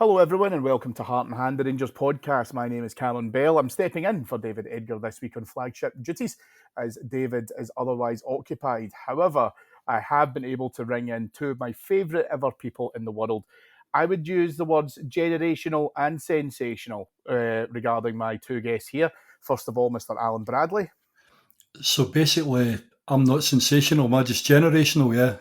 Hello, everyone, and welcome to Heart and Hand, the Rangers podcast. My name is Callum Bell. I'm stepping in for David Edgar this week on flagship duties, as David is otherwise occupied. However, I have been able to ring in two of my favourite ever people in the world. I would use the words generational and sensational regarding my two guests here. First of all, Mr. Alan Bradley. So basically, I'm not sensational, am I just generational, yeah?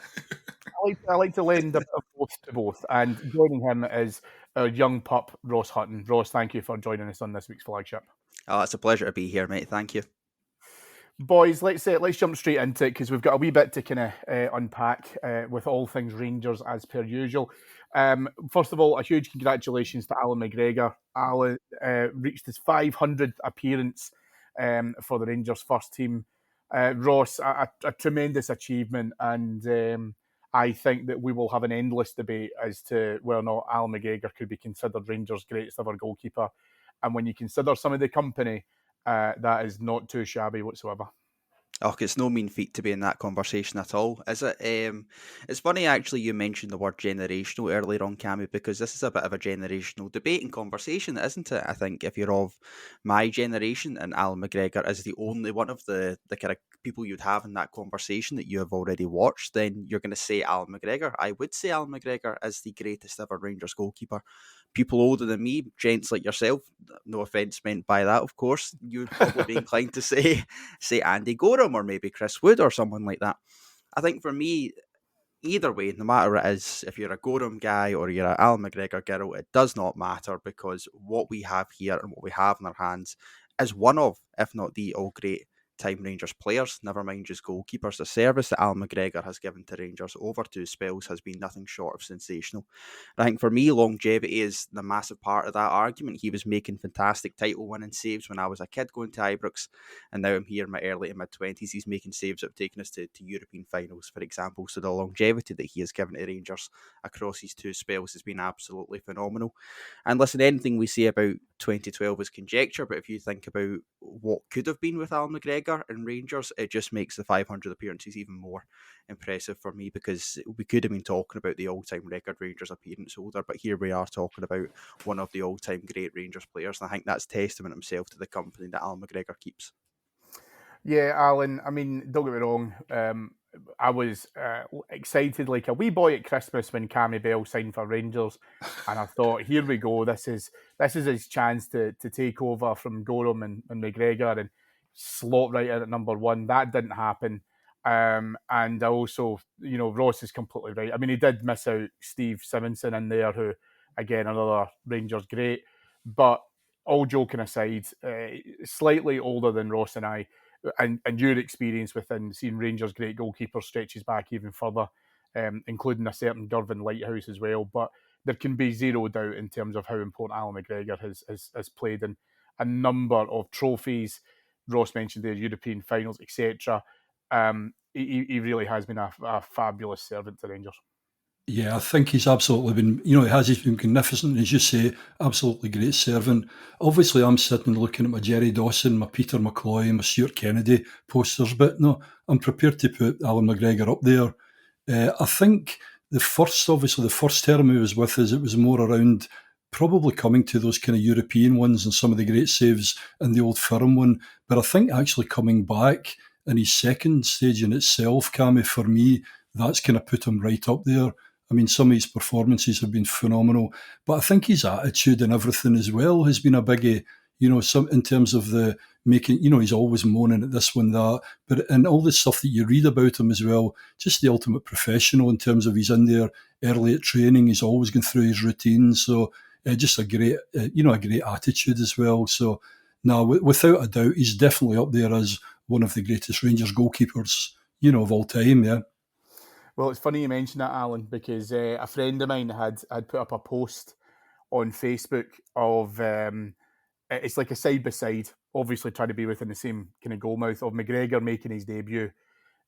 I like to lend a bit of both to both, and joining him is our young pup, Ross Hutton. Ross, thank you for joining us on this week's flagship. Oh, it's a pleasure to be here, mate. Thank you. Boys, let's jump straight into it because we've got a wee bit to kind of unpack with all things Rangers as per usual. First of all, a huge congratulations to Allan McGregor. Allan reached his 500th appearance for the Rangers first team. Ross, a tremendous achievement, and I think that we will have an endless debate as to whether or not Allan McGregor could be considered Rangers' greatest ever goalkeeper. And when you consider some of the company, that is not too shabby whatsoever. Oh, it's no mean feat to be in that conversation at all, is it? It's funny, actually, you mentioned the word generational earlier on, Cammy, because this is a bit of a generational debate and conversation, isn't it? I think if you're of my generation and Allan McGregor is the only one of the kind of people you'd have in that conversation that you have already watched, then you're going to say Allan McGregor. I would say Allan McGregor is the greatest ever Rangers goalkeeper. People older than me, gents like yourself, no offence meant by that, of course, you would probably be inclined to say Andy Gorham or maybe Chris Wood or someone like that. I think for me, either way, no matter it is, if you're a Gorham guy or you're an Allan McGregor girl, it does not matter, because what we have here and what we have in our hands is one of, if not the all great time Rangers players, never mind just goalkeepers. The service that Allan McGregor has given to Rangers over two spells has been nothing short of sensational. And I think for me, longevity is the massive part of that argument. He was making fantastic title winning saves when I was a kid going to Ibrox, and now I'm here in my early and mid 20s. He's making saves that have taken us to European finals, for example. So the longevity that he has given to Rangers across these two spells has been absolutely phenomenal. And listen, anything we say about 2012 is conjecture, but if you think about what could have been with Allan McGregor and Rangers, it just makes the 500 appearances even more impressive for me, because we could have been talking about the all-time record Rangers appearance holder, but here we are talking about one of the all-time great Rangers players, and I think that's testament himself to the company that Allan McGregor keeps. Yeah, Alan, I mean, don't get me wrong. I was excited like a wee boy at Christmas when Cammy Bell signed for Rangers, and I thought, here we go. This is his chance to take over from Gorham and McGregor and slot right in at number one. That didn't happen. And also, Ross is completely right. I mean, he did miss out Steve Simonson in there, who, again, another Rangers great. But all joking aside, slightly older than Ross and I, and your experience within seeing Rangers' great goalkeepers stretches back even further, including a certain Gervin Lighthouse as well. But there can be zero doubt in terms of how important Allan McGregor has played in a number of trophies. Ross mentioned the European finals, etc. He really has been a fabulous servant to Rangers. Yeah, I think he's absolutely been, he has, he's been magnificent, as you say, absolutely great servant. Obviously, I'm sitting looking at my Jerry Dawson, my Peter McCloy, my Stuart Kennedy posters, but no, I'm prepared to put Allan McGregor up there. I think the first term he was with us, it was more around probably coming to those kind of European ones and some of the great saves in the Old Firm one. But I think actually coming back in his second stage in itself, Cammy, for me, that's kind of put him right up there. I mean, some of his performances have been phenomenal, but I think his attitude and everything as well has been a biggie. Some in terms of the making, he's always moaning at this one, that, but and all the stuff that you read about him as well, just the ultimate professional in terms of he's in there early at training, he's always going through his routines, so just a great, a great attitude as well. So now, without a doubt, he's definitely up there as one of the greatest Rangers goalkeepers, of all time, yeah. Well, it's funny you mention that, Alan, because a friend of mine had put up a post on Facebook of it's like a side by side, obviously trying to be within the same kind of goal mouth of McGregor making his debut,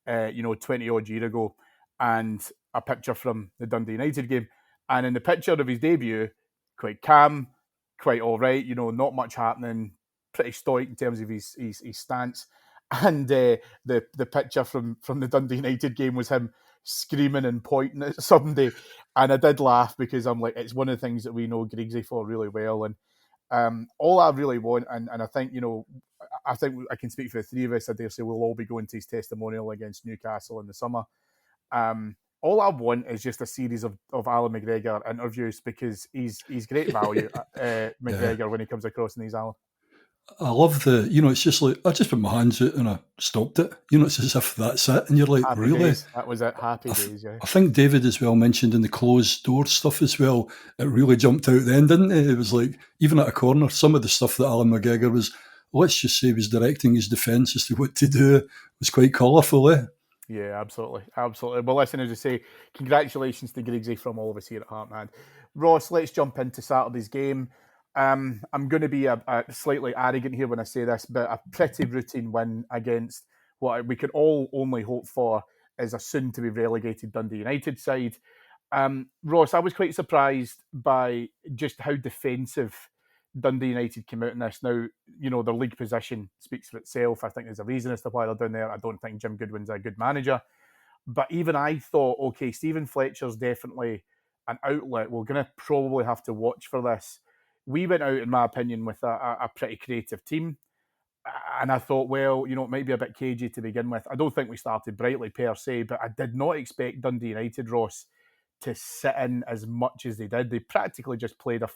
20 odd year ago, and a picture from the Dundee United game. And in the picture of his debut, quite calm, quite all right, not much happening, pretty stoic in terms of his stance. And the picture from the Dundee United game was him screaming and pointing at somebody. And I did laugh because I'm like, it's one of the things that we know Griggsy for really well. And all I really want, and I think, I think I can speak for the three of us, I dare say we'll all be going to his testimonial against Newcastle in the summer. All I want is just a series of Allan McGregor interviews, because he's great value, McGregor, when he comes across in these, Alan. I love it's just like, I just put my hands out and I stopped it. It's as if that's it. And you're like, Happy really? days. That was it. Happy days, yeah. I think David as well mentioned in the closed door stuff as well, it really jumped out then, didn't it? It was like, even at a corner, some of the stuff that Allan McGregor was, let's just say, was directing his defence as to what to do was quite colourful, eh? Yeah, absolutely. Absolutely. Well, listen, as I say, congratulations to Griggsy from all of us here at Heartland. Ross, let's jump into Saturday's game. I'm going to be a slightly arrogant here when I say this, but a pretty routine win against what we could all only hope for is a soon-to-be relegated Dundee United side. Ross, I was quite surprised by just how defensive Dundee United came out in this. Now, their league position speaks for itself. I think there's a reason as to why they're down there. I don't think Jim Goodwin's a good manager. But even I thought, okay, Stephen Fletcher's definitely an outlet. We're going to probably have to watch for this. We went out, in my opinion, with a pretty creative team. And I thought, well, it might be a bit cagey to begin with. I don't think we started brightly per se, but I did not expect Dundee United, Ross, to sit in as much as they did. They practically just played a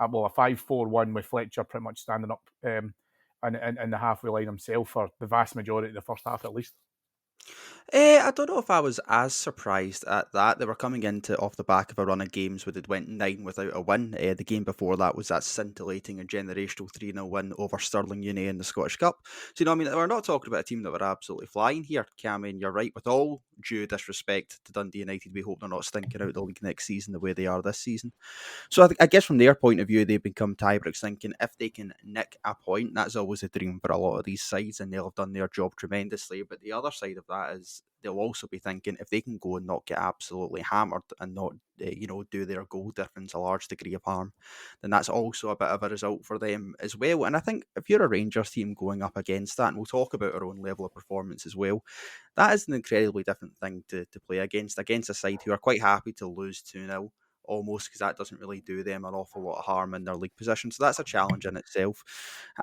5-4-1 with Fletcher pretty much standing up in the halfway line himself for the vast majority of the first half, at least. I don't know if I was as surprised at that. They were coming into off the back of a run of games where they'd went 9 without a win. The game before that was that scintillating and generational 3-0 win over Stirling Uni in the Scottish Cup. So, we're not talking about a team that were absolutely flying here, Cammy, and you're right. With all due disrespect to Dundee United, we hope they're not stinking out the league next season the way they are this season. So I guess from their point of view, they've become to Ibrox thinking if they can nick a point, that's always a dream for a lot of these sides, and they'll have done their job tremendously. But the other side of that is they'll also be thinking if they can go and not get absolutely hammered and not, do their goal difference a large degree of harm, then that's also a bit of a result for them as well. And I think if you're a Rangers team going up against that, and we'll talk about our own level of performance as well, that is an incredibly different thing to play against a side who are quite happy to lose 2-0. Almost, because that doesn't really do them an awful lot of harm in their league position. So that's a challenge in itself.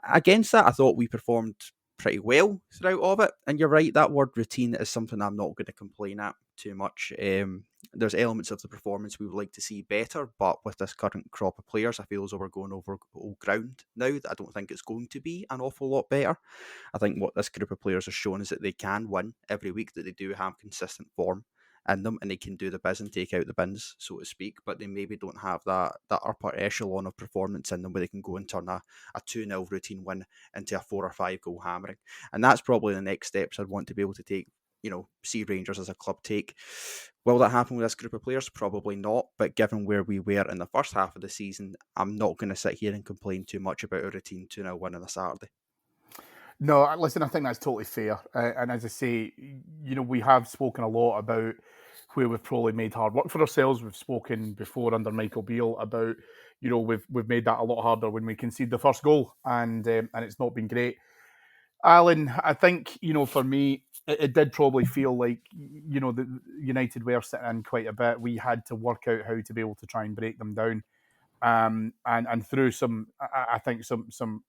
Against that, I thought we performed pretty well throughout all of it. And you're right, that word routine is something I'm not going to complain at too much. There's elements of the performance we would like to see better, but with this current crop of players, I feel as though we're going over old ground now. That I don't think it's going to be an awful lot better. I think what this group of players has shown is that they can win every week, that they do have consistent form in them, and they can do the biz and take out the bins, so to speak, but they maybe don't have that upper echelon of performance in them where they can go and turn a 2-0 routine win into a 4 or 5 goal hammering. And that's probably the next steps I'd want to be able to take, see Rangers as a club take. Will that happen with this group of players? Probably not, but given where we were in the first half of the season, I'm not going to sit here and complain too much about a routine 2-0 win on a Saturday. No, listen, I think that's totally fair. And as I say, we have spoken a lot about where we've probably made hard work for ourselves. We've spoken before under Michael Beale about, we've made that a lot harder when we concede the first goal, and it's not been great. Alan, I think, for me, it did probably feel like, the United were sitting in quite a bit. We had to work out how to be able to try and break them down. And through I think some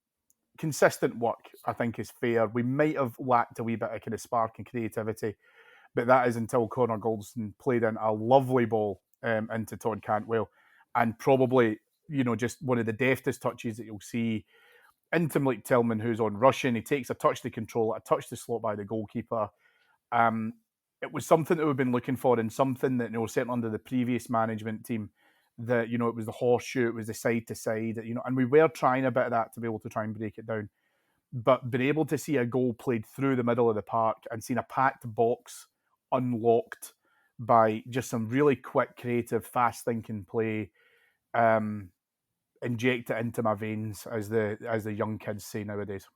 consistent work, I think, is fair. We might have lacked a wee bit of kind of spark and creativity, but that is until Connor Goldson played in a lovely ball into Todd Cantwell, and probably, just one of the deftest touches that you'll see into Malik Tillman, who's on rushing. He takes a touch to control it, a touch to slot by the goalkeeper. It was something that we've been looking for, and something that, certainly under the previous management team, that, it was the horseshoe, it was the side to side, and we were trying a bit of that to be able to try and break it down. But being able to see a goal played through the middle of the park and seeing a packed box unlocked by just some really quick, creative, fast-thinking play, inject it into my veins, as the young kids say nowadays.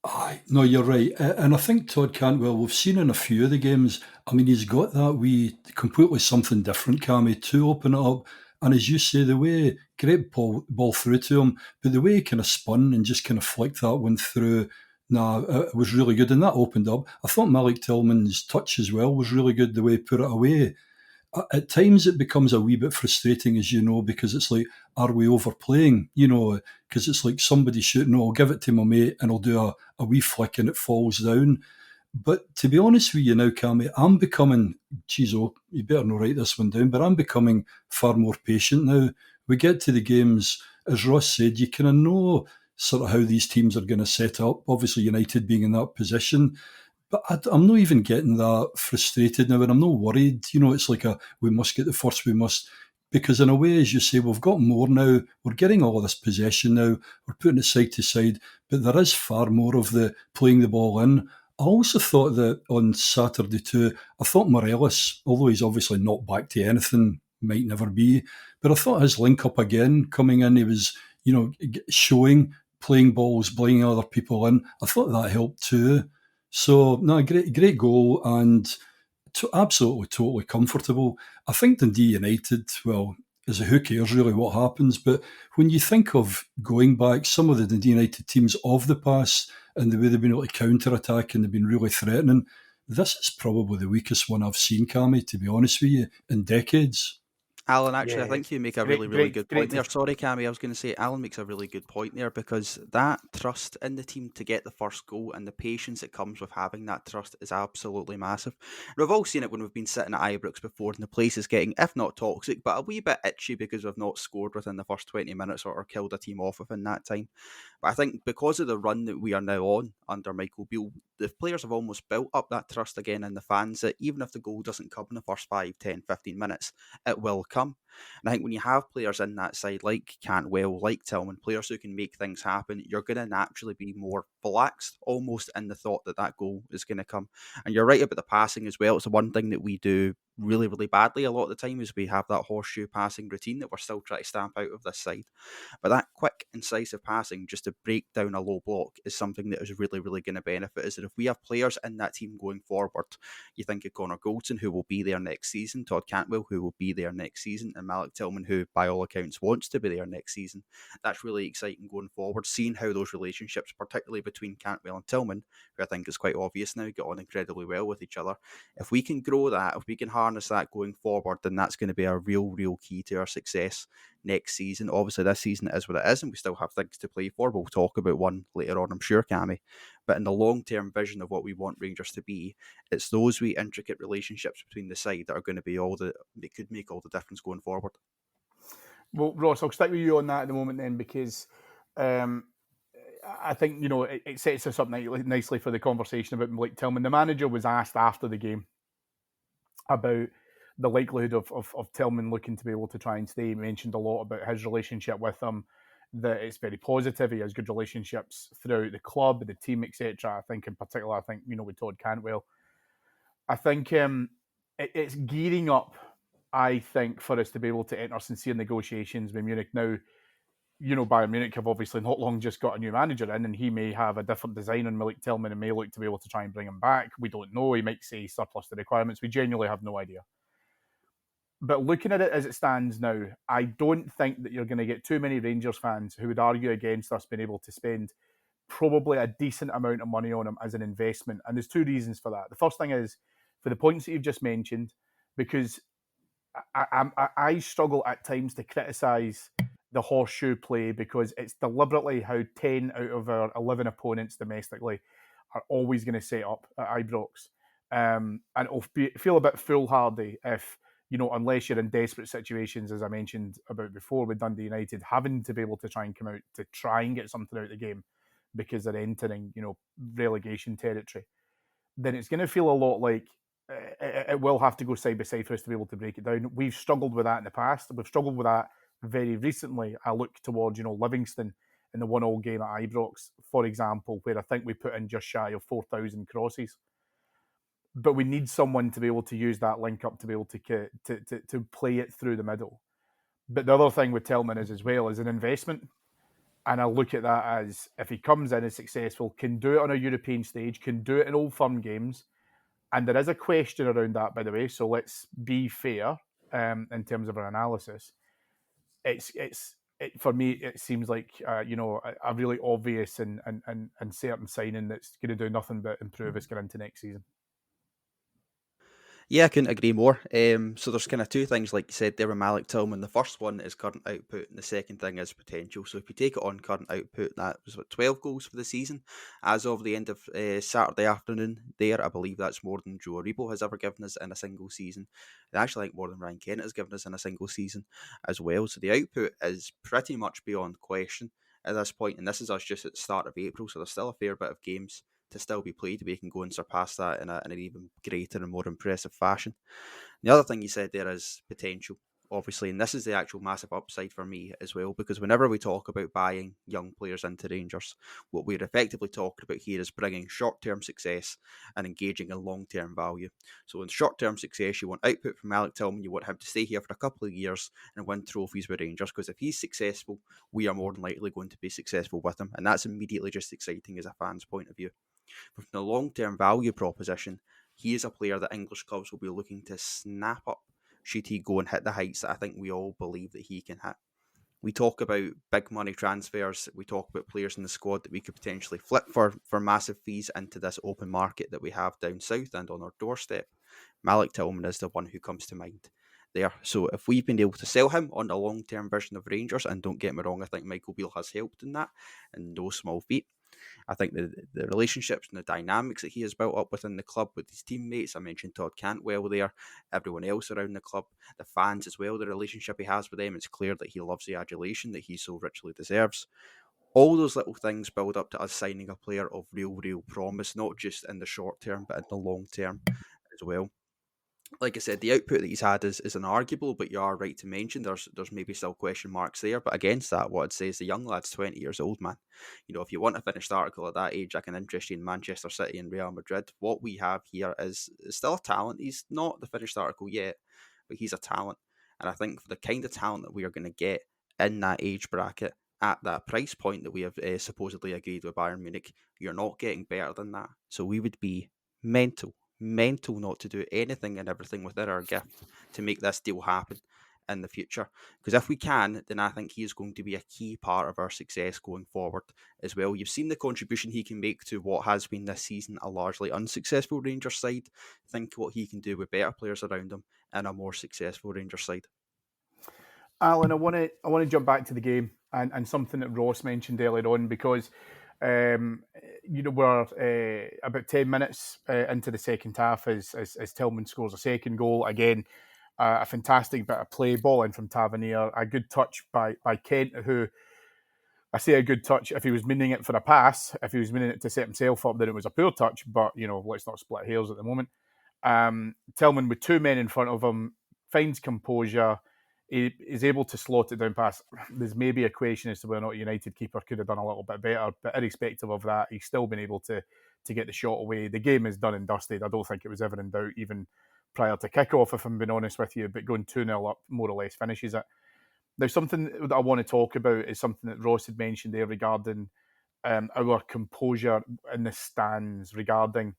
Aye, no, you're right. And I think Todd Cantwell, we've seen in a few of the games, he's got that wee, completely something different, Cammy, to open it up. And as you say, the way, great ball through to him, but the way he kind of spun and just kind of flicked that one through, it was really good. And that opened up. I thought Malik Tillman's touch as well was really good, the way he put it away. at times it becomes a wee bit frustrating, as you know, because it's like, are we overplaying? You know, because it's like somebody shooting, I'll give it to my mate and I'll do a wee flick and it falls down. But to be honest with you now, Cammy, I'm becoming, geez, oh, you better not write this one down, but I'm becoming far more patient now. We get to the games, as Ross said, you kind of know sort of how these teams are going to set up. Obviously, United being in that position. But I'm not even getting that frustrated now, and I'm not worried. You know, it's like we must get the first, we must. Because in a way, as you say, we've got more now. We're getting all of this possession now. We're putting it side to side. But there is far more of the playing the ball in. I also thought that on Saturday too, I thought Morelos, although he's obviously not back to anything, might never be, but I thought his link up again, coming in, he was, showing, playing balls, bringing other people in. I thought that helped too. So, no, great goal and absolutely, totally comfortable. I think Dundee United, well, who cares really what happens? But when you think of going back, some of the Dundee United teams of the past and the way they've been able to counter-attack and they've been really threatening, this is probably the weakest one I've seen, Cammy, to be honest with you, in decades. Alan, actually, I Yeah, think you make a great, really good great point there. Sorry, Cammy, I was going to say Alan makes a really good point there because that trust in the team to get the first goal and the patience that comes with having that trust is absolutely massive. And we've all seen it when we've been sitting at Ibrox before and the place is getting, if not toxic, but a wee bit itchy because we've not scored within the first 20 minutes or killed a team off within that time. But I think because of the run that we are now on under Michael Beale, the players have almost built up that trust again in the fans that even if the goal doesn't come in the first 5, 10, 15 minutes, it will come. And I think when you have players in that side like Cantwell, like Tillman, players who can make things happen, you're going to naturally be more relaxed almost in the thought that that goal is going to come. And you're right about the passing as well. It's the one thing that we do really, really badly a lot of the time is we have that horseshoe passing routine that we're still trying to stamp out of this side. But that quick, incisive passing just to break down a low block is something that is really, really going to benefit us. And if we have players in that team going forward, you think of Connor Goldson, who will be there next season, Todd Cantwell, who will be there next season, and Malik Tillman, who by all accounts wants to be there next season. That's really exciting going forward, seeing how those relationships, particularly between Cantwell and Tillman, who I think is quite obvious now, get on incredibly well with each other. If we can grow that, if we can harness that going forward, then that's going to be a real key to our success next season. Obviously, this season is what it is, and we still have things to play for. We'll talk about one later on, I'm sure, Cammy. But in the long-term vision of what we want Rangers to be, it's those wee intricate relationships between the side that are going to be that could make all the difference going forward. Well, Ross, I'll stick with you on that at the moment then, because I think, it sets us up nicely for the conversation about Malik Tillman. The manager was asked after the game about the likelihood of Tillman looking to be able to try and stay. He mentioned a lot about his relationship with him, that it's very positive. He has good relationships throughout the club, the team, etc. I think in particular, with Todd Cantwell. I think it's gearing up, I think, for us to be able to enter sincere negotiations with Munich. Now, Bayern Munich have obviously not long just got a new manager in, and he may have a different design on Malik Tillman and may look to be able to try and bring him back. We don't know. He might say surplus to requirements. We genuinely have no idea. But looking at it as it stands now, I don't think that you're going to get too many Rangers fans who would argue against us being able to spend probably a decent amount of money on him as an investment. And there's two reasons for that. The first thing is for the points that you've just mentioned, because I struggle at times to criticise the horseshoe play because it's deliberately how 10 out of our 11 opponents domestically are always going to set up at Ibrox. And it'll feel a bit foolhardy if, unless you're in desperate situations, as I mentioned about before with Dundee United, having to be able to try and come out to try and get something out of the game because they're entering, relegation territory, then it's going to feel a lot like it will have to go side by side for us to be able to break it down. We've struggled with that in the past. We've struggled with that very recently. I look towards, Livingston in the 1-1 game at Ibrox, for example, where I think we put in just shy of 4,000 crosses. But we need someone to be able to use that link up to be able to play it through the middle. But the other thing with Tillman is as well is an investment. And I look at that as if he comes in as successful, can do it on a European stage, can do it in Old Firm games. And there is a question around that, by the way. So let's be fair in terms of our analysis. For me, it seems like a really obvious and certain signing that's going to do nothing but improve us going into next season. Yeah, I couldn't agree more. So there's kind of two things, like you said there with Malik Tillman. The first one is current output, and the second thing is potential. So if you take it on current output, that was 12 goals for the season as of the end of Saturday afternoon. There, I believe that's more than Joe Aribo has ever given us in a single season. I actually think more than Ryan Kent has given us in a single season as well. So the output is pretty much beyond question at this point, and this is us just at the start of April. So there's still a fair bit of games to still be played. We can go and surpass that in an even greater and more impressive fashion. The other thing you said there is potential, obviously, and this is the actual massive upside for me as well, because whenever we talk about buying young players into Rangers, what we're effectively talking about here is bringing short-term success and engaging in long-term value. So in short-term success, you want output from Malik Tillman, you want him to stay here for a couple of years and win trophies with Rangers, because if he's successful, we are more than likely going to be successful with him, and that's immediately just exciting as a fan's point of view. From the long-term value proposition, he is a player that English clubs will be looking to snap up should he go and hit the heights that I think we all believe that he can hit. We talk about big money transfers. We talk about players in the squad that we could potentially flip for massive fees into this open market that we have down south and on our doorstep. Malik Tillman is the one who comes to mind there. So if we've been able to sell him on the long-term vision of Rangers, and don't get me wrong, I think Michael Beale has helped in that, and no small feat. I think the relationships and the dynamics that he has built up within the club with his teammates, I mentioned Todd Cantwell there, everyone else around the club, the fans as well, the relationship he has with them, it's clear that he loves the adulation that he so richly deserves. All those little things build up to us signing a player of real promise, not just in the short term, but in the long term as well. Like I said, the output that he's had is unarguable, but you are right to mention there's maybe still question marks there. But against that, what I'd say is the young lad's 20 years old, man. You know, if you want a finished article at that age, I can interest you in Manchester City and Real Madrid. What we have here is still a talent. He's not the finished article yet, but he's a talent. And I think for the kind of talent that we are going to get in that age bracket at that price point that we have supposedly agreed with Bayern Munich, you're not getting better than that. So we would be mental not to do anything and everything within our gift to make this deal happen in the future. Because if we can, then I think he is going to be a key part of our success going forward as well. You've seen the contribution he can make to what has been this season a largely unsuccessful Rangers side. Think what he can do with better players around him and a more successful Rangers side. Alan, I want to jump back to the game and something that Ross mentioned earlier on, because we're about 10 minutes into the second half as Tillman scores a second goal. Again, a fantastic bit of play, ball in from Tavernier, a good touch by Kent, who, I say a good touch, if he was meaning it for a pass, if he was meaning it to set himself up, then it was a poor touch, but, let's not split hairs at the moment. Tillman, with two men in front of him, finds composure. He is able to slot it down past. There's maybe a question as to whether or not United keeper could have done a little bit better, but irrespective of that, he's still been able to get the shot away. The game is done and dusted. I don't think it was ever in doubt, even prior to kickoff, if I'm being honest with you, but going 2-0 up more or less finishes it. There's something that I want to talk about, is something that Ross had mentioned there regarding our composure in the stands, regarding,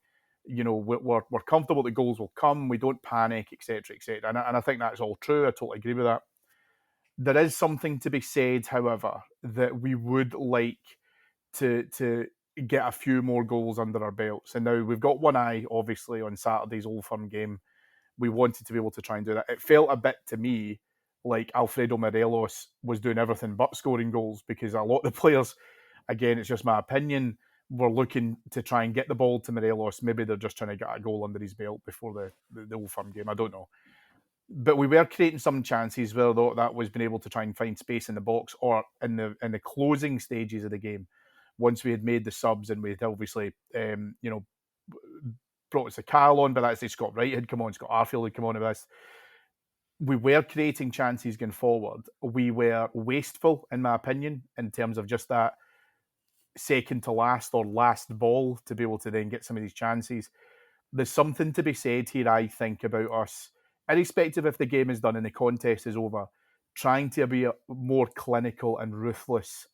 we're comfortable that goals will come, we don't panic, etc., etc. And I think that's all true. I totally agree with that. There is something to be said, however, that we would like to get a few more goals under our belts. And now we've got one eye, obviously, on Saturday's Old Firm game. We wanted to be able to try and do that. It felt a bit to me like Alfredo Morelos was doing everything but scoring goals, because a lot of the players, again, it's just my opinion, were looking to try and get the ball to Morelos. Maybe they're just trying to get a goal under his belt before the Old Firm game. I don't know. But we were creating some chances where that was being able to try and find space in the box, or in the closing stages of the game, once we had made the subs and we had obviously brought us a Kyle on, but that's Scott Wright had come on, Scott Arfield had come on with this. We were creating chances going forward. We were wasteful, in my opinion, in terms of just that second to last or last ball to be able to then get some of these chances. There's something to be said here, I think, about us, irrespective if the game is done and the contest is over, trying to be more clinical and ruthless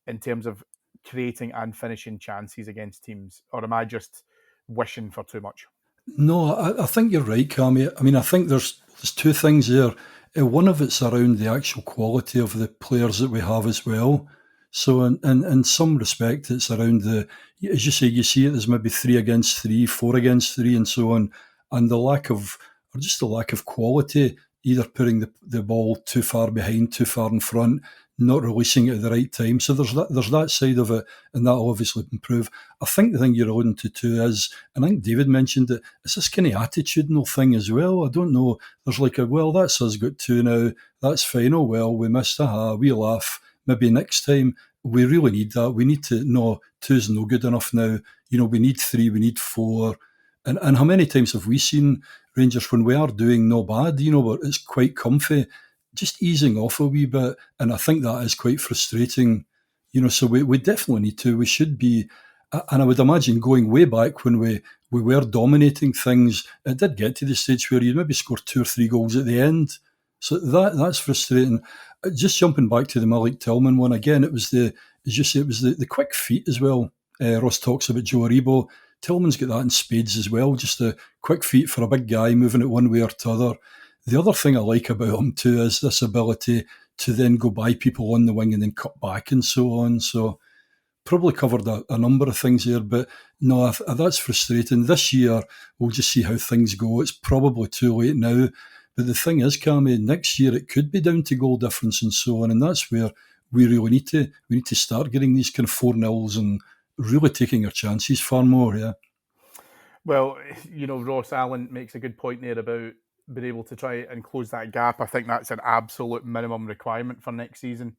in terms of creating and finishing chances against teams. Or am I just wishing for too much? No, I think you're right, Cammy. I mean, I think there's two things there. One of it's around the actual quality of the players that we have as well. So in some respect, it's around as you say, you see it as maybe 3 against 3, 4 against 3 and so on. And the lack of or just a lack of quality, either putting the ball too far behind, too far in front, not releasing it at the right time. So there's that side of it, and that'll obviously improve. I think the thing you're alluding to too is, and I think David mentioned it, it's this kind of attitudinal thing as well. I don't know. There's like well, that's us got 2 now. That's fine. Oh well, we missed. We laugh. Maybe next time. We really need that. We need to no, 2's no good enough now. We need 3. We need 4. And how many times have we seen Rangers when we are doing no bad, but it's quite comfy, just easing off a wee bit. And I think that is quite frustrating, so we definitely need to. We should be, and I would imagine going way back when we were dominating things, it did get to the stage where you'd maybe score 2 or 3 goals at the end. So that's frustrating. Just jumping back to the Malik Tillman one, again, it was as you say, it was the quick feet as well. Ross talks about Joe Aribo. Tillman's got that in spades as well, just a quick feet for a big guy, moving it one way or t'other. The other thing I like about him too is this ability to then go by people on the wing and then cut back and so on. So probably covered a number of things there, but no, that's frustrating. This year, we'll just see how things go. It's probably too late now. But the thing is, Cammy, next year it could be down to goal difference and so on, and that's where we really need to start getting these kind of 4-0s and really taking our chances far more, yeah. Well, Ross, Allan makes a good point there about being able to try and close that gap. I think that's an absolute minimum requirement for next season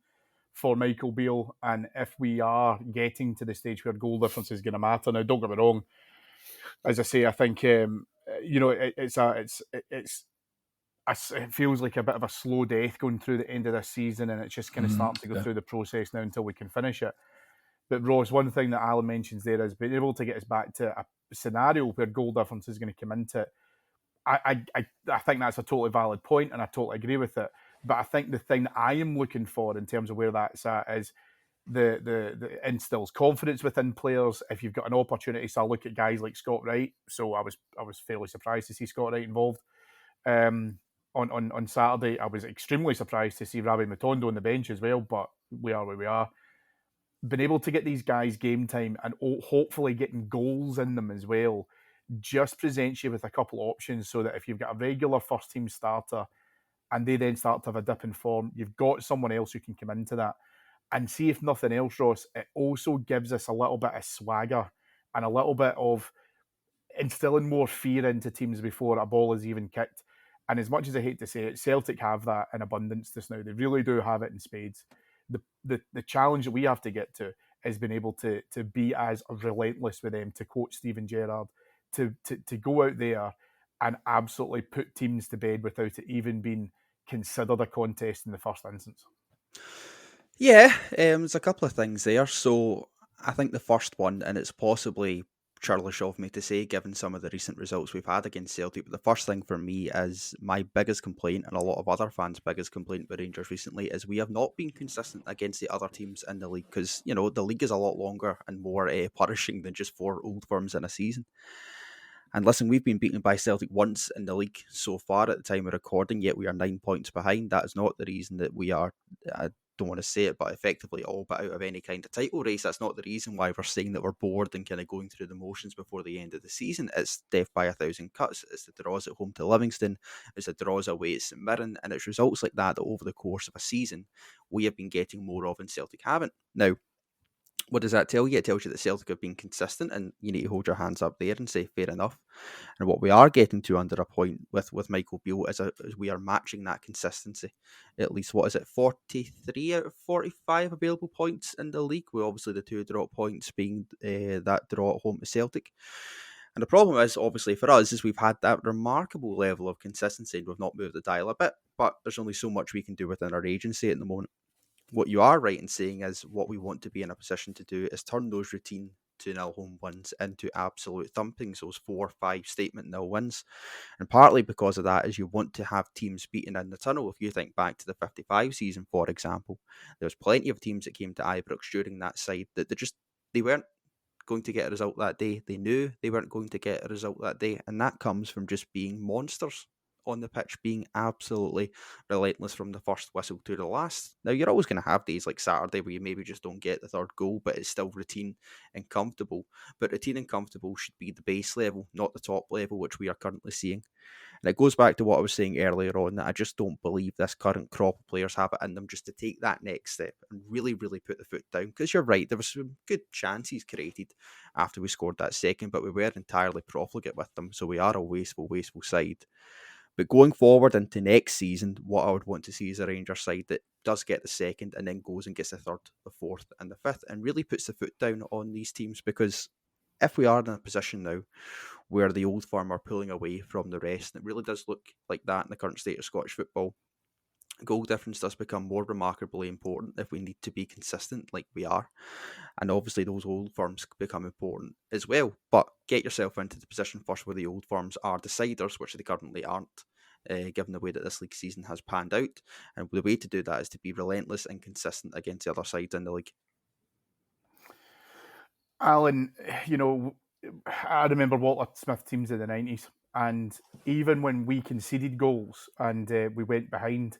for Michael Beale. And if we are getting to the stage where goal difference is going to matter, now don't get me wrong, as I say, I think it feels like a bit of a slow death going through the end of this season, and it's just kind of starting to go through the process now until we can finish it. But Ross, one thing that Allan mentions there is being able to get us back to a scenario where goal difference is going to come into it. I think that's a totally valid point, and I totally agree with it. But I think the thing that I am looking for in terms of where that's at is the instills confidence within players. If you've got an opportunity, so I look at guys like Scott Wright. So I was fairly surprised to see Scott Wright involved. On Saturday, I was extremely surprised to see Ravi Matondo on the bench as well, but we are where we are. Been able to get these guys game time and hopefully getting goals in them as well just presents you with a couple of options, so that if you've got a regular first team starter and they then start to have a dip in form, you've got someone else who can come into that. And see, if nothing else, Ross, it also gives us a little bit of swagger and a little bit of instilling more fear into teams before a ball is even kicked. And as much as I hate to say it, Celtic have that in abundance just now. They really do have it in spades. The challenge that we have to get to is being able to be as relentless with them, to quote Steven Gerrard, to go out there and absolutely put teams to bed without it even being considered a contest in the first instance. Yeah, there's a couple of things there. So I think the first one, and it's possibly churlish of me to say, given some of the recent results we've had against Celtic, but the first thing for me is my biggest complaint, and a lot of other fans' biggest complaint with Rangers recently, is we have not been consistent against the other teams in the league, because, the league is a lot longer and more punishing than just 4 old firms in a season. And listen, we've been beaten by Celtic once in the league so far at the time of recording, yet we are 9 points behind. That is not the reason that we are, I don't want to say it, but effectively all but out of any kind of title race. That's not the reason why we're saying that we're bored and kind of going through the motions before the end of the season. It's death by 1,000 cuts. It's the draws at home to Livingston. It's the draws away at St Mirren. And it's results like that over the course of a season we have been getting more of and Celtic haven't. Now, what does that tell you? It tells you that Celtic have been consistent, and you need to hold your hands up there and say fair enough. And what we are getting to under a point with Michael Beale is we are matching that consistency. At least, 43 out of 45 available points in the league, with obviously the 2 drop points being that draw at home to Celtic. And the problem is, obviously, for us, is we've had that remarkable level of consistency and we've not moved the dial a bit, but there's only so much we can do within our agency at the moment. What you are right in saying is what we want to be in a position to do is turn those routine 2-0 home wins into absolute thumpings, those 4-5 statement nil wins. And partly because of that is you want to have teams beaten in the tunnel. If you think back to the 55 season, for example, there was plenty of teams that came to Ibrox during that side that they weren't going to get a result that day. They knew they weren't going to get a result that day. And that comes from just being monsters on the pitch, being absolutely relentless from the first whistle to the last. Now, you're always going to have days like Saturday where you maybe just don't get the third goal, but it's still routine and comfortable. But routine and comfortable should be the base level, not the top level, which we are currently seeing. And it goes back to what I was saying earlier on, that I just don't believe this current crop of players have it in them just to take that next step and really, really put the foot down. Because you're right, there were some good chances created after we scored that second, but we were entirely profligate with them. So we are a wasteful side. But going forward into next season, what I would want to see is a Rangers side that does get the second and then goes and gets the third, the fourth, and the fifth, and really puts the foot down on these teams. Because if we are in a position now where the old firm are pulling away from the rest, and it really does look like that in the current state of Scottish football, goal difference does become more remarkably important if we need to be consistent like we are. And obviously those old firms become important as well. But get yourself into the position first where the old firms are deciders, which they currently aren't, given the way that this league season has panned out. And the way to do that is to be relentless and consistent against the other sides in the league. Alan, I remember Walter Smith teams in the 90s, and even when we conceded goals and we went behind,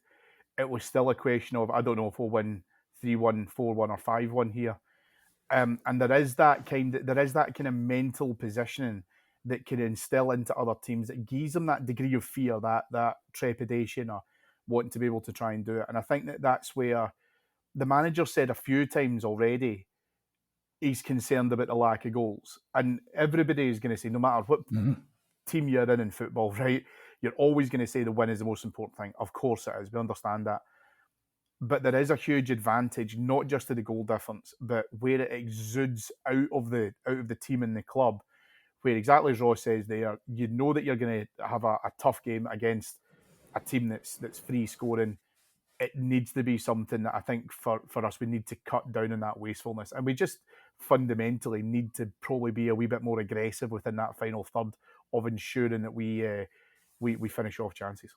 it was still a question of, I don't know if we'll win 3-1, 4-1 or 5-1 here. And there is that kind of mental positioning that can instill into other teams that gives them that degree of fear, that trepidation, or wanting to be able to try and do it. And I think that's where the manager said a few times already he's concerned about the lack of goals. And everybody is going to say, no matter what team you're in football, right, you're always going to say the win is the most important thing. Of course it is. We understand that. But there is a huge advantage, not just to the goal difference, but where it exudes out of the team and the club, where exactly as Ross says there, you know that you're going to have a tough game against a team that's free scoring. It needs to be something that I think for us, we need to cut down on that wastefulness. And we just fundamentally need to probably be a wee bit more aggressive within that final third of ensuring that we finish off chances.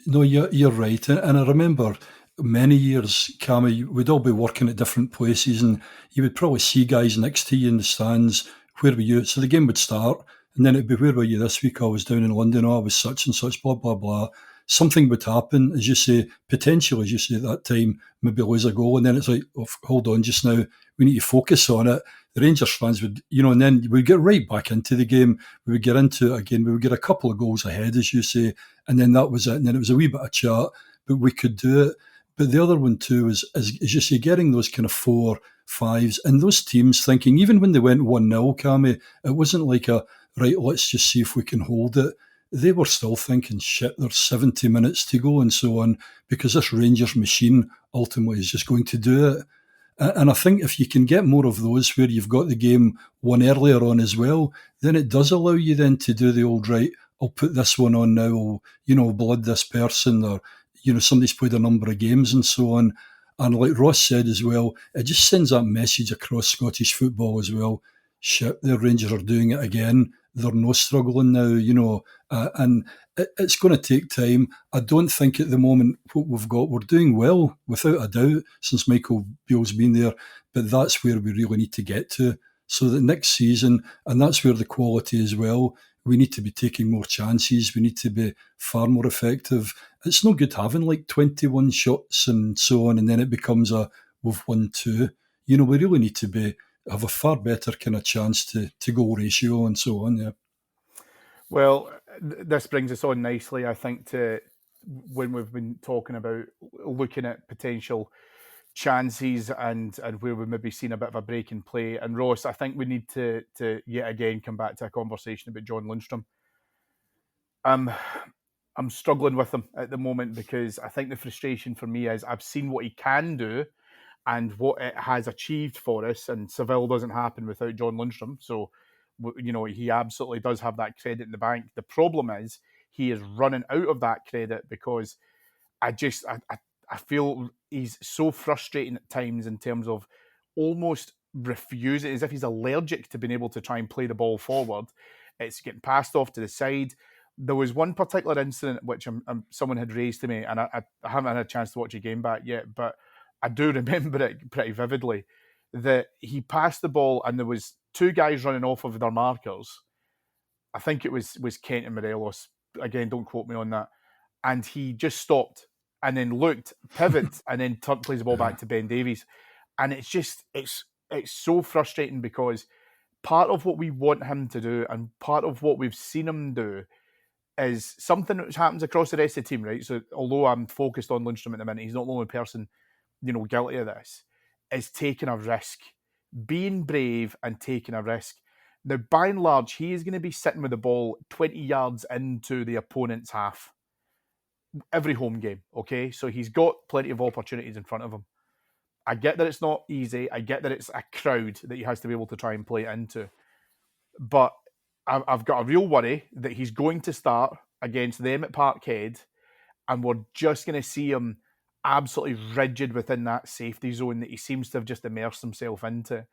No, you're right. And I remember many years, Cammy, we'd all be working at different places and you would probably see guys next to you in the stands. Where were you? So the game would start and then it'd be, where were you this week? I was down in London. Oh, I was such and such, blah, blah, blah. Something would happen, as you say, potentially, as you say, at that time, maybe lose a goal. And then it's like, oh, hold on, just now, we need to focus on it. The Rangers fans would, and then we'd get right back into the game. We would get into it again. We would get a couple of goals ahead, as you say. And then that was it. And then it was a wee bit of chat, but we could do it. But the other one too is, as you say, getting those kind of 4, 5s and those teams thinking, even when they went 1-0, Cammy, it wasn't like right, let's just see if we can hold it. They were still thinking, shit, there's 70 minutes to go and so on, because this Rangers machine ultimately is just going to do it. And I think if you can get more of those where you've got the game won earlier on as well, then it does allow you then to do the old, right, I'll put this one on now, I'll blood this person, or, somebody's played a number of games and so on. And like Ross said as well, it just sends that message across Scottish football as well. Shit, the Rangers are doing it again. They're no struggling now, and it's going to take time. I don't think at the moment what we've got, we're doing well, without a doubt, since Michael Beale's been there, but that's where we really need to get to. So that next season, and that's where the quality as well, we need to be taking more chances, we need to be far more effective. It's no good having like 21 shots and so on, and then it becomes we've won 2. We really need to have a far better kind of chance to goal ratio and so on, yeah. Well, this brings us on nicely, I think, to when we've been talking about looking at potential chances and where we maybe seen a bit of a break in play. And Ross, I think we need to yet again come back to a conversation about John Lundstram. I'm struggling with him at the moment because I think the frustration for me is I've seen what he can do and what it has achieved for us, and Seville doesn't happen without John Lundstram. So, he absolutely does have that credit in the bank. The problem is he is running out of that credit because I feel he's so frustrating at times in terms of almost refusing, as if he's allergic to being able to try and play the ball forward. It's getting passed off to the side. There was one particular incident which someone had raised to me, and I haven't had a chance to watch a game back yet, but I do remember it pretty vividly, that he passed the ball and there was 2 guys running off of their markers. I think it was Kent and Morelos. Again, don't quote me on that. And he just stopped and then looked, pivoted, and then plays the ball back to Ben Davies. And it's just, it's so frustrating because part of what we want him to do and part of what we've seen him do is something that happens across the rest of the team, right? So although I'm focused on Lundstram at the minute, he's not the only person, guilty of this, is taking a risk, being brave and taking a risk. Now, by and large, he is going to be sitting with the ball 20 yards into the opponent's half every home game, okay? So he's got plenty of opportunities in front of him. I get that it's not easy. I get that it's a crowd that he has to be able to try and play it into. But I've got a real worry that he's going to start against them at Parkhead, and we're just going to see him absolutely rigid within that safety zone that he seems to have just immersed himself into.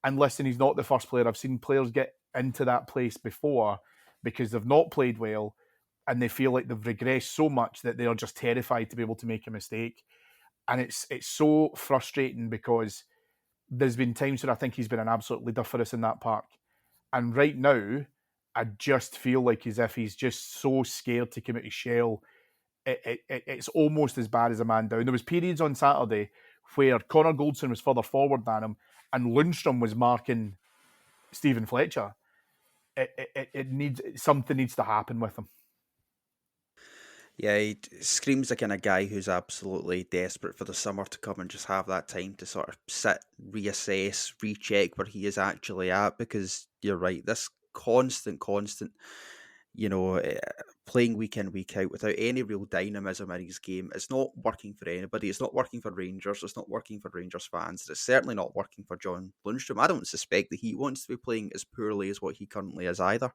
And listen, he's not the first player. I've seen players get into that place before because they've not played well and they feel like they've regressed so much that they're just terrified to be able to make a mistake. And it's so frustrating because there's been times where I think he's been an absolute leader for us in that park. And right now, I just feel like as if he's just so scared to come out his shell. It's almost as bad as a man down. There was periods on Saturday where Connor Goldson was further forward than him and Lundstram was marking Stephen Fletcher. Something needs to happen with him. Yeah, he screams the kind of guy who's absolutely desperate for the summer to come and just have that time to sort of sit, reassess, recheck where he is actually at, because you're right, this constant, playing week in, week out without any real dynamism in his game. It's not working for anybody. It's not working for Rangers. It's not working for Rangers fans. It's certainly not working for John Lundstram. I don't suspect that he wants to be playing as poorly as what he currently is either.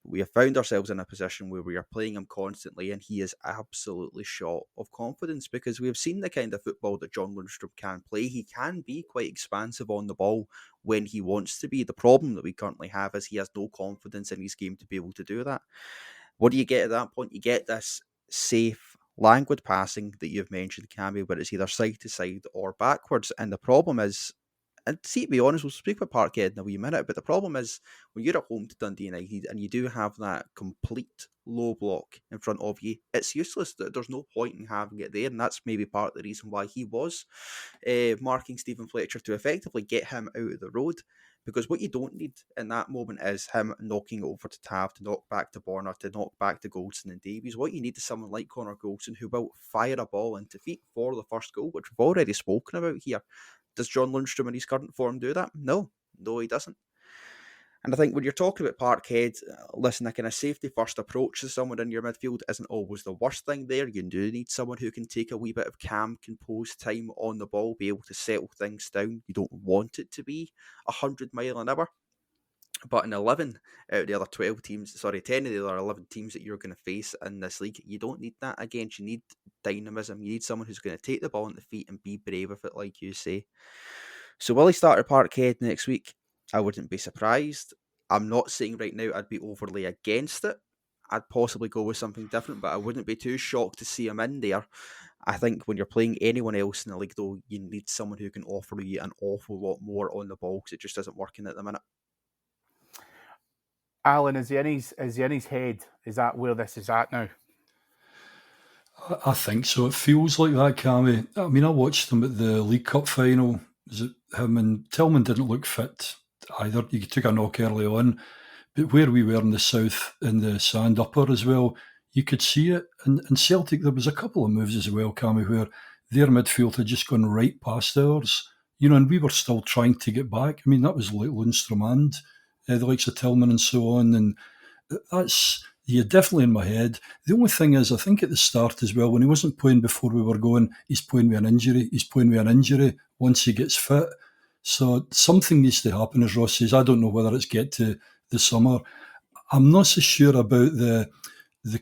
But we have found ourselves in a position where we are playing him constantly and he is absolutely short of confidence, because we have seen the kind of football that John Lundstram can play. He can be quite expansive on the ball when he wants to be. The problem that we currently have is he has no confidence in his game to be able to do that. What do you get at that point? You get this safe, languid passing that you've mentioned, Cammy, where it's either side to side or backwards. And the problem is, and to be honest, we'll speak about Parkhead in a wee minute, but the problem is when you're at home to Dundee United and you do have that complete low block in front of you, it's useless. There's no point in having it there, and that's maybe part of the reason why he was marking Stephen Fletcher, to effectively get him out of the road. Because what you don't need in that moment is him knocking over to Tav, to knock back to Borna, to knock back to Goldson and Davies. What you need is someone like Connor Goldson who will fire a ball into feet for the first goal, which we've already spoken about here. Does John Lundstram in his current form do that? No, he doesn't. And I think when you're talking about Parkhead, listen, a kind of safety first approach to someone in your midfield isn't always the worst thing there. You do need someone who can take a wee bit of calm, composed time on the ball, be able to settle things down. You don't want it to be 100 mile an hour. But in 11 out of the other 10 of the other 11 teams that you're going to face in this league, you don't need that. Again, you need dynamism. You need someone who's going to take the ball on the feet and be brave with it, like you say. So will he start at Parkhead next week? I wouldn't be surprised. I'm not saying right now I'd be overly against it. I'd possibly go with something different, but I wouldn't be too shocked to see him in there. I think when you're playing anyone else in the league, though, you need someone who can offer you an awful lot more on the ball, because it just isn't working at the minute. Alan, is he in his head? Is that where this is at now? I think so. It feels like that, Cammy. I mean, I watched them at the League Cup final. Is it him and Tillman didn't look fit either. He took a knock early on. But where we were in the south, in the sand upper as well, you could see it. And Celtic, there was a couple of moves as well, Cammy, where their midfield had just gone right past ours. And we were still trying to get back. I mean, that was like Lundstram and the likes of Tillman and so on. And that's... Yeah, definitely in my head. The only thing is, I think at the start as well, when he wasn't playing before we were going, he's playing with an injury. He's playing with an injury once he gets fit. So something needs to happen, as Ross says. I don't know whether it's get to the summer. I'm not so sure about the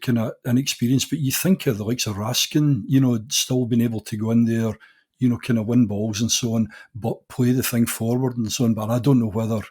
kind of inexperience, but you think of the likes of Raskin, still being able to go in there, kind of win balls and so on, but play the thing forward and so on. But I don't know whether...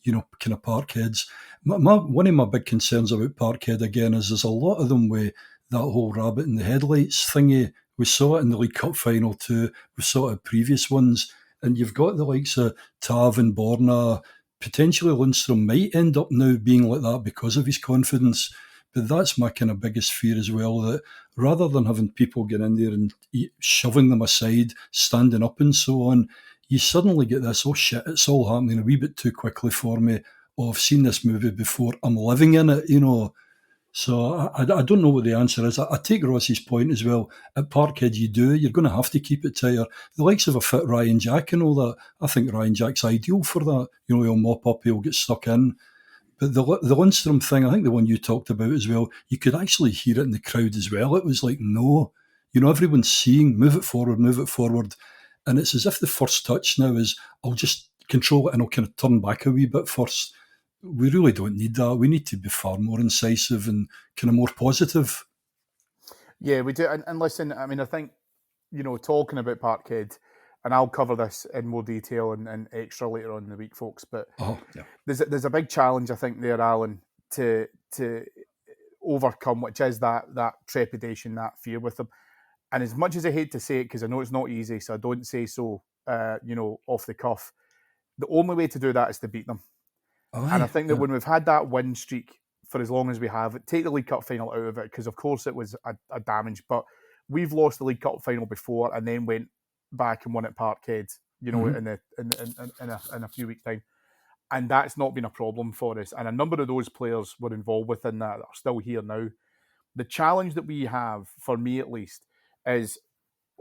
kind of Parkheads. One of my big concerns about Parkhead again is there's a lot of them with that whole rabbit in the headlights thingy. We saw it in the League Cup final too. We saw it in previous ones. And you've got the likes of Tav and Borna. Potentially Lundstram might end up now being like that because of his confidence. But that's my kind of biggest fear as well, that rather than having people get in there and shoving them aside, standing up and so on, you suddenly get this, oh shit, it's all happening a wee bit too quickly for me. Oh, I've seen this movie before. I'm living in it, So I don't know what the answer is. I take Ross's point as well. At Parkhead, you're going to have to keep it tighter. The likes of a fit Ryan Jack and all that, I think Ryan Jack's ideal for that. He'll mop up, he'll get stuck in. But the Lundstram thing, I think the one you talked about as well, you could actually hear it in the crowd as well. It was like, no, everyone's seeing, move it forward. And it's as if the first touch now is, I'll just control it and I'll kind of turn back a wee bit first. We really don't need that. We need to be far more incisive and kind of more positive. Yeah, we do. And listen, I mean, I think, talking about Parkhead, and I'll cover this in more detail and extra later on in the week, folks. But there's a big challenge, I think, there, Alan, to overcome, which is that trepidation, that fear with them. And as much as I hate to say it, because I know it's not easy, so I don't say so, off the cuff, the only way to do that is to beat them. And I think that when we've had that win streak for as long as we have, take the League Cup final out of it, because of course it was a damage, but we've lost the League Cup final before and then went back and won at Parkhead, in a few weeks' time. And that's not been a problem for us. And a number of those players were involved within that are still here now. The challenge that we have, for me at least, is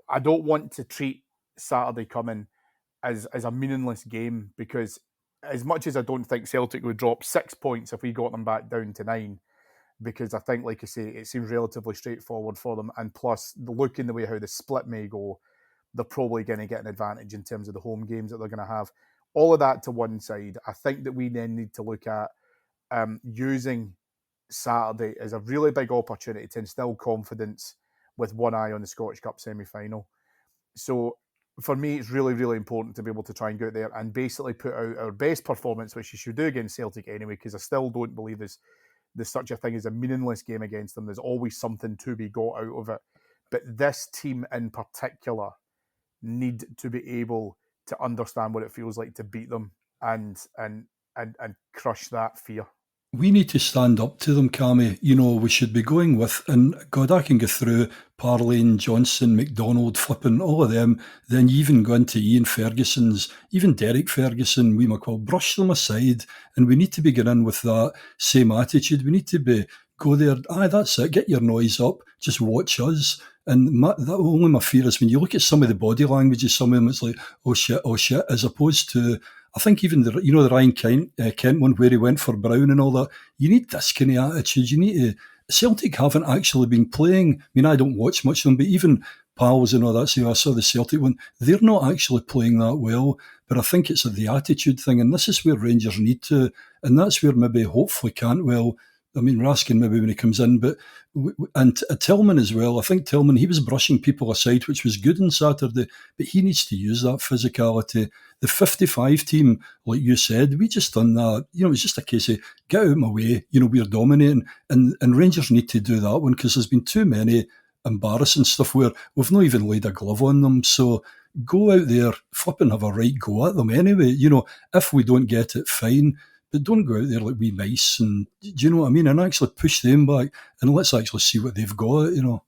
I don't want to treat Saturday coming as a meaningless game, because as much as I don't think Celtic would drop 6 points if we got them back down to 9, because I think, like I say, it seems relatively straightforward for them. And plus, looking the way how the split may go, they're probably going to get an advantage in terms of the home games that they're going to have. All of that to one side, I think that we then need to look at using Saturday as a really big opportunity to instill confidence with one eye on the Scottish Cup semi-final. So for me, it's really, really important to be able to try and go out there and basically put out our best performance, which you should do against Celtic anyway, because I still don't believe there's such a thing as a meaningless game against them. There's always something to be got out of it. But this team in particular need to be able to understand what it feels like to beat them and crush that fear. We need to stand up to them, Cammy. We should be going with, and God, I can go through Parlane, Johnson, McDonald, Flippin, all of them. Then you even go into Ian Ferguson's, even Derek Ferguson, we might brush them aside. And we need to be getting in with that same attitude. We need to go there, that's it, get your noise up, just watch us. And my fear is when you look at some of the body languages, some of them, it's like, oh shit, as opposed to, I think even the Ryan Kent one where he went for Brown and all that, you need this kind of attitude. You need to, Celtic haven't actually been playing. I mean, I don't watch much of them, but even pals and all that, so I saw the Celtic one, they're not actually playing that well, but I think it's the attitude thing, and this is where Rangers need to, and that's where maybe hopefully Cantwell, I mean, Raskin maybe when he comes in, but and Tillman as well. I think Tillman, he was brushing people aside, which was good on Saturday, but he needs to use that physicality. The 55 team, like you said, we just done that. It's just a case of get out of my way. We're dominating, and Rangers need to do that one because there's been too many embarrassing stuff where we've not even laid a glove on them. So go out there, flip and have a right go at them anyway. If we don't get it, fine. But don't go out there like wee mice, and do you know what I mean? And actually push them back, and let's actually see what they've got, And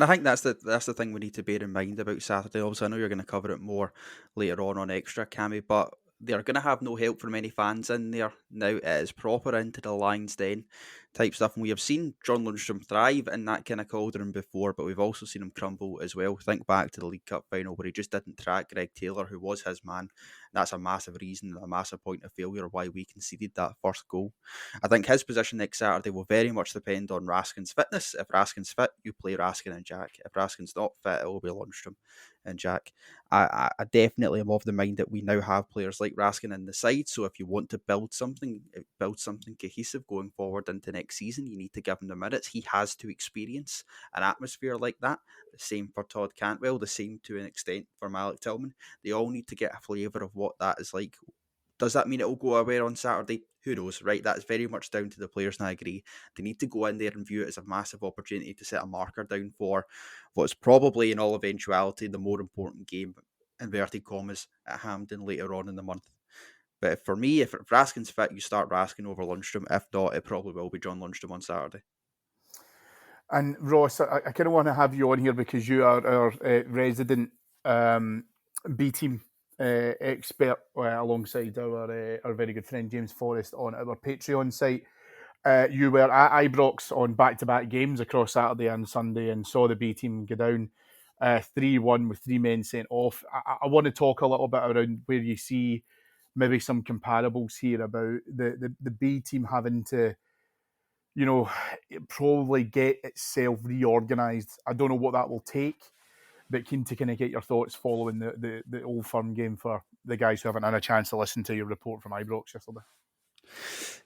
I think that's the thing we need to bear in mind about Saturday. Obviously, I know you're going to cover it more later on Extra, Cammy, but they're going to have no help from any fans in there now. It is proper into the Lions Den type stuff, and we have seen John Lundstram thrive in that kind of cauldron before, but we've also seen him crumble as well. Think back to the League Cup final where he just didn't track Greg Taylor, who was his man. That's a massive reason, a massive point of failure why we conceded that first goal. I think his position next Saturday will very much depend on Raskin's fitness. If Raskin's fit, you play Raskin and Jack. If Raskin's not fit, it will be Lundstram and Jack. I definitely am of the mind that we now have players like Raskin in the side, so if you want to build something cohesive going forward into next season, you need to give him the minutes. He has to experience an atmosphere like that. The same for Todd Cantwell, the same to an extent for Malik Tillman. They all need to get a flavour of what that is like. Does that mean it will go away on Saturday? Who knows, right? That's very much down to the players, and I agree. They need to go in there and view it as a massive opportunity to set a marker down for what's probably, in all eventuality, the more important game, inverted commas, at Hampden later on in the month. But for me, if Raskin's fit, you start Raskin over Lundstram. If not, it probably will be John Lundstram on Saturday. And Ross, I kind of want to have you on here because you are our resident B-team expert alongside our very good friend James Forrest on our Patreon site. You were at Ibrox on back-to-back games across Saturday and Sunday and saw the B team go down 3-1 with 3 men sent off. I want to talk a little bit around where you see maybe some comparables here about the B team having to, probably get itself reorganised. I don't know what that will take, but keen to kind of get your thoughts following the Old Firm game for the guys who haven't had a chance to listen to your report from Ibrox yesterday.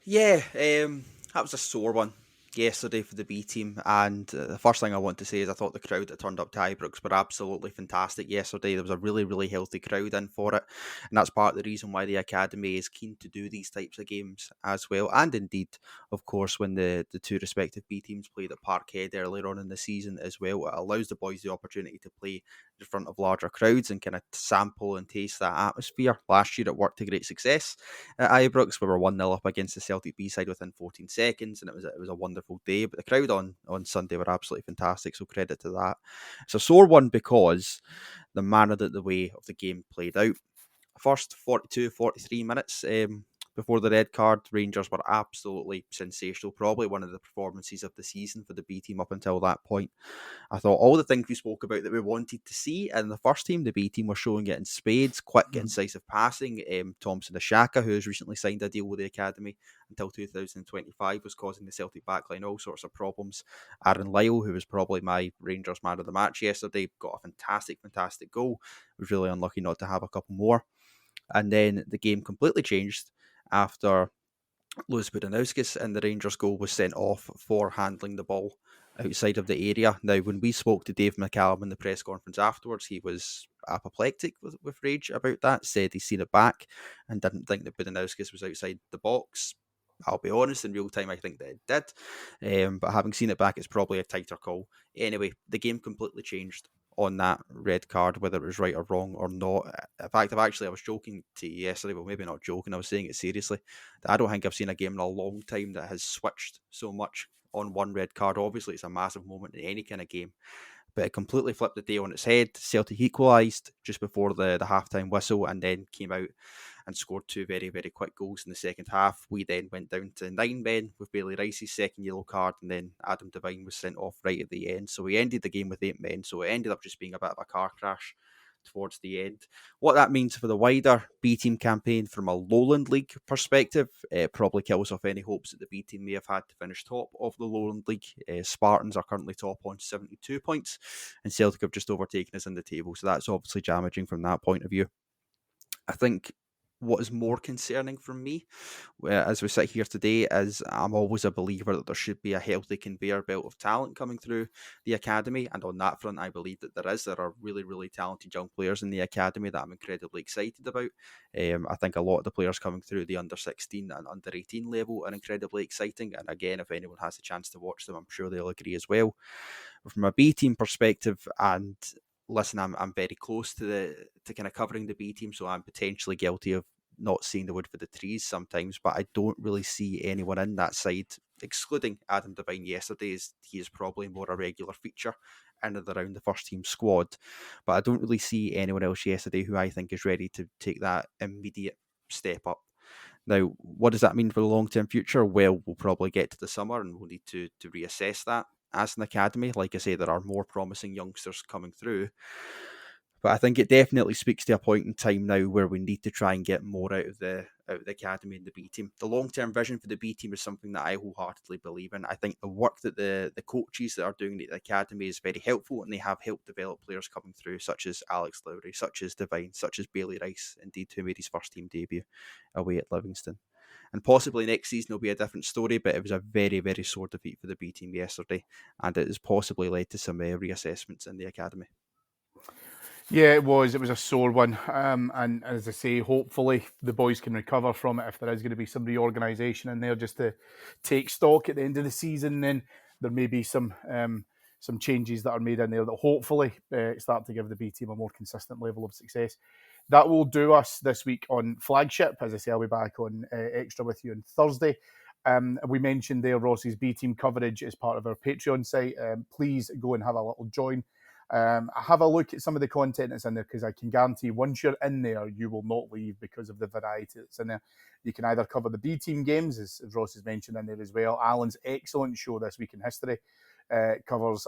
Yeah, that was a sore one yesterday for the B team, and the first thing I want to say is I thought the crowd that turned up to Ibrox were absolutely fantastic yesterday. There was a really, really healthy crowd in for it, and that's part of the reason why the Academy is keen to do these types of games as well. And indeed, of course, when the two respective B teams played at Parkhead earlier on in the season as well, it allows the boys the opportunity to play in front of larger crowds and kind of sample and taste that atmosphere. Last year it worked to great success at Ibrox. We were 1-0 up against the Celtic B side within 14 seconds, and it was a wonderful day. But the crowd on Sunday were absolutely fantastic, so credit to that. It's a sore one because the manner that the way of the game played out. First 42, 43 minutes before the red card, Rangers were absolutely sensational. Probably one of the performances of the season for the B team up until that point. I thought all the things we spoke about that we wanted to see in the first team, the B team were showing it in spades. Quick, incisive passing. Thompson Ashaka, who has recently signed a deal with the Academy until 2025, was causing the Celtic backline all sorts of problems. Aaron Lyle, who was probably my Rangers man of the match yesterday, got a fantastic goal. Was really unlucky not to have a couple more. And then the game completely changed after Lewis Budanowskis, and the Rangers goal was sent off for handling the ball outside of the area. Now, when we spoke to Dave McCallum in the press conference afterwards, he was apoplectic with rage about that, said he's seen it back and didn't think that Budanowskis was outside the box. I'll be honest, in real time, I think that it did. But having seen it back, it's probably a tighter call. Anyway, the game completely changed on that red card, whether it was right or wrong or not. In fact, I was joking to you yesterday, but maybe not joking, I was saying it seriously. I don't think I've seen a game in a long time that has switched so much on one red card. Obviously, it's a massive moment in any kind of game, but it completely flipped the day on its head. Celtic equalised just before the half-time whistle and then came out and scored 2 very, very quick goals in the second half. We then went down to 9 men with Bailey Rice's second yellow card, and then Adam Devine was sent off right at the end. So we ended the game with 8 men. So it ended up just being a bit of a car crash towards the end. What that means for the wider B team campaign from a Lowland League perspective, it probably kills off any hopes that the B team may have had to finish top of the Lowland League. Spartans are currently top on 72 points, and Celtic have just overtaken us in the table. So that's obviously damaging from that point of view. I think what is more concerning for me as we sit here today is I'm always a believer that there should be a healthy conveyor belt of talent coming through the Academy, and on that front I believe that there is. There are really, really talented young players in the Academy that I'm incredibly excited about. I think a lot of the players coming through the under 16 and under 18 level are incredibly exciting, and again, if anyone has a chance to watch them, I'm sure they'll agree as well. From a B team perspective, and listen, I'm very close to kind of covering the B team, so I'm potentially guilty of not seeing the wood for the trees sometimes, but I don't really see anyone in that side, excluding Adam Devine yesterday, as he is probably more a regular feature in and around the first team squad. But I don't really see anyone else yesterday who I think is ready to take that immediate step up. Now, what does that mean for the long-term future? Well, we'll probably get to the summer and we'll need to reassess that as an academy. Like I say, there are more promising youngsters coming through. But I think it definitely speaks to a point in time now where we need to try and get more out of the academy and the B team. The long-term vision for the B team is something that I wholeheartedly believe in. I think the work that the coaches that are doing at the academy is very helpful, and they have helped develop players coming through, such as Alex Lowry, such as Devine, such as Bailey Rice, indeed, who made his first team debut away at Livingston. And possibly next season will be a different story, but it was a very, very sore defeat for the B team yesterday, and it has possibly led to some reassessments in the academy. Yeah, it was a sore one. And as I say, hopefully the boys can recover from it if there is going to be some reorganisation in there just to take stock at the end of the season. Then there may be some changes that are made in there that hopefully start to give the B team a more consistent level of success. That will do us this week on Flagship. As I say, I'll be back on Extra with you on Thursday. We mentioned there Ross's B team coverage as part of our Patreon site. Please go and have a little join Have a look at some of the content that's in there, because I can guarantee once you're in there, you will not leave because of the variety that's in there. You can either cover the B team games, as Ross has mentioned in there as well. Alan's excellent show This Week in History covers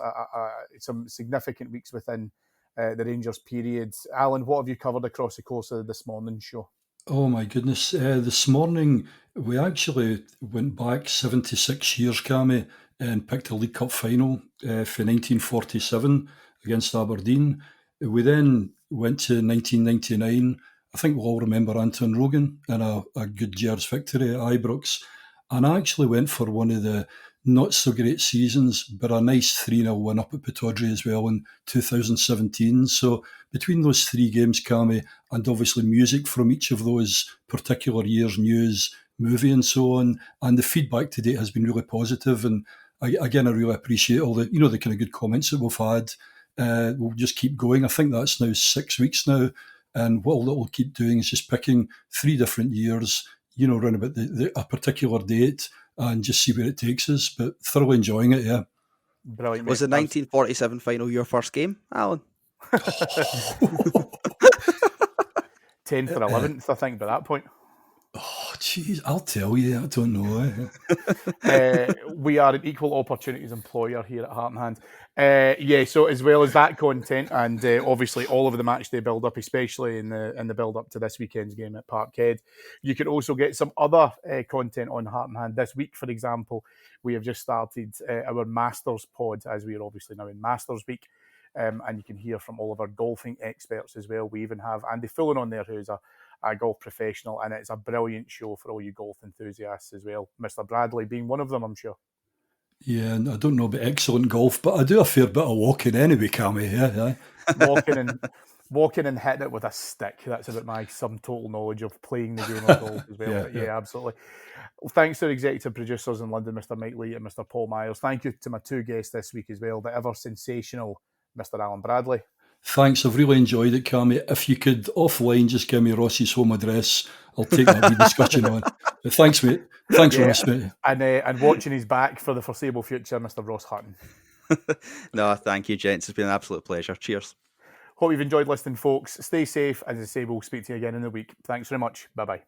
some significant weeks within the Rangers period. Alan, what have you covered across the course of this morning's show? Oh my goodness. This morning we actually went back 76 years, Cammy, and picked a League Cup final for 1947 against Aberdeen. We then went to 1999. I think we'll all remember Anton Rogan and a good Gers victory at Ibrox. And I actually went for one of the not so great seasons, but a nice 3-0 win up at Pittodrie as well in 2017. So between those three games, Cammy, and obviously music from each of those particular years, news, movie and so on, and the feedback to date has been really positive. And I really appreciate all the the kind of good comments that we've had. We'll just keep going. I think that's now 6 weeks now. And what we'll keep doing is just picking 3 different years, around about a particular date, and just see where it takes us. But thoroughly enjoying it, yeah. Brilliant. Was the 1947 final your first game, Alan? 10th or 11th, I think, by that point. Oh, jeez, I'll tell you. I don't know. We are an equal opportunities employer here at Heart and Hand. So as well as that content, and obviously all of the match day build up, especially in the build up to this weekend's game at Parkhead, you can also get some other content on Heart and Hand. This week, for example, we have just started our Masters pod, as we are obviously now in Masters Week. And you can hear from all of our golfing experts as well. We even have Andy Fullen on there, who's a golf professional, and it's a brilliant show for all you golf enthusiasts as well. Mr. Bradley being one of them, I'm sure. Yeah, and I don't know about excellent golf, but I do a fair bit of walking anyway, Cammy. Yeah. Walking and hitting it with a stick. That's about my sum total knowledge of playing the game of golf as well. Yeah, absolutely. Well, thanks to our executive producers in London, Mr. Mike Lee and Mr. Paul Myers. Thank you to my 2 guests this week as well, the ever sensational Mr. Allan Bradley. Thanks, I've really enjoyed it, Cammy. If you could offline just give me Ross's home address, I'll take that wee discussion on. But thanks, mate. Thanks, Ross, mate. And watching his back for the foreseeable future, Mr. Ross Hutton. No, thank you, gents. It's been an absolute pleasure. Cheers. Hope you've enjoyed listening, folks. Stay safe. As I say, we'll speak to you again in a week. Thanks very much. Bye-bye.